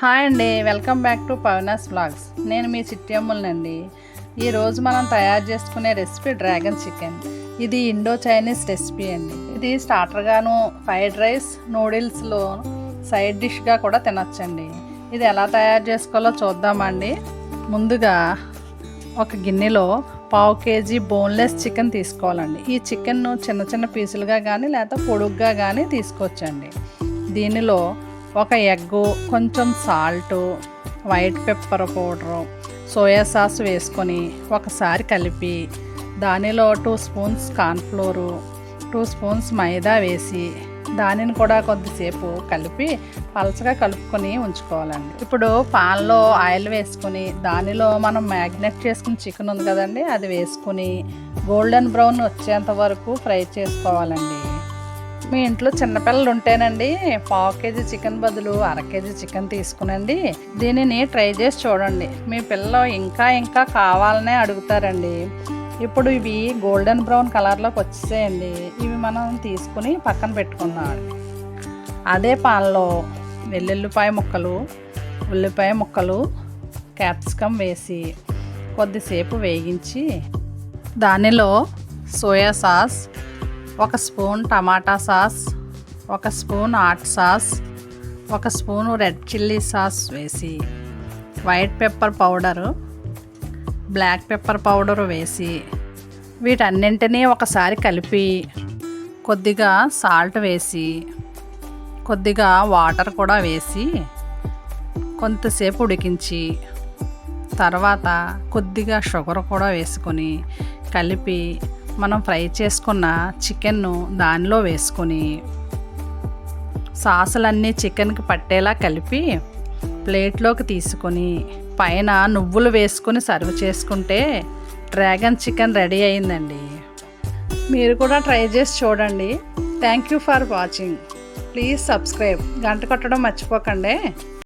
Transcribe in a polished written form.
Hi అండి, welcome back to పవనాస్ vlogs. నేను మీ చిట్టి అమ్ములనండి. ఈరోజు మనం తయారు చేసుకునే రెసిపీ డ్రాగన్ చికెన్. ఇది ఇండో చైనీస్ రెసిపీ అండి. ఇది స్టార్టర్గాను, ఫ్రైడ్ రైస్, నూడిల్స్లో సైడ్ డిష్గా కూడా తినొచ్చండి. ఇది ఎలా తయారు చేసుకోవాలో చూద్దామండి. ముందుగా ఒక గిన్నెలో 1/2 kg బోన్లెస్ చికెన్ తీసుకోవాలండి. ఈ చికెన్ను చిన్న చిన్న పీసులుగా కానీ లేకపోతే పొడుగ్గా కానీ తీసుకోవచ్చండి. దీనిలో ఒక ఎగ్గు, కొంచెం salt, white pepper powder, soya sauce వేసుకొని ఒకసారి కలిపి దానిలో 2 స్పూన్స్ కార్న్ఫ్లోరు, 2 స్పూన్స్ మైదా వేసి దానిని కూడా కొద్దిసేపు కలిపి పలచగా కలుపుకొని ఉంచుకోవాలండి. ఇప్పుడు పాన్లో ఆయిల్ వేసుకొని దానిలో మనం మ్యాగ్నెట్ చేసుకుని చికెన్ ఉంది కదండి, అది వేసుకుని గోల్డెన్ బ్రౌన్ వచ్చేంత వరకు ఫ్రై చేసుకోవాలండి. మీ ఇంట్లో చిన్నపిల్లలు ఉంటేనండి 1/2 kg చికెన్ బదులు 1/2 kg చికెన్ తీసుకునండి. దీనిని ట్రై చేసి చూడండి. మీ పిల్లలు ఇంకా కావాలనే అడుగుతారండి. ఇప్పుడు ఇవి గోల్డెన్ బ్రౌన్ కలర్లోకి వచ్చేసేయండి. ఇవి మనం తీసుకుని పక్కన పెట్టుకుందాం. అదే పాన్లో వెల్లుల్లిపాయ ముక్కలు, ఉల్లిపాయ ముక్కలు, క్యాప్సికమ్ వేసి కొద్దిసేపు వేగించి దానిలో soya sauce, 1 spoon tomato sauce, 1 spoon hot sauce, 1 spoon red chilli sauce వేసి white pepper powder, black pepper powder వేసి వీటన్నింటినీ ఒకసారి కలిపి కొద్దిగా సాల్ట్ వేసి కొద్దిగా వాటర్ కూడా వేసి కొంతసేపు ఉడికించి తర్వాత కొద్దిగా షుగర్ కూడా వేసుకొని కలిపి మనం ఫ్రై చేసుకున్న చికెన్ను దానిలో వేసుకొని సాసులన్నీ చికెన్కి పట్టేలా కలిపి ప్లేట్లోకి తీసుకొని పైన నువ్వులు వేసుకొని సర్వ్ చేసుకుంటే డ్రాగన్ చికెన్ రెడీ అయిందండి. మీరు కూడా ట్రై చేసి చూడండి. Thank you for watching. Please subscribe. గంట కొట్టడం మర్చిపోకండి.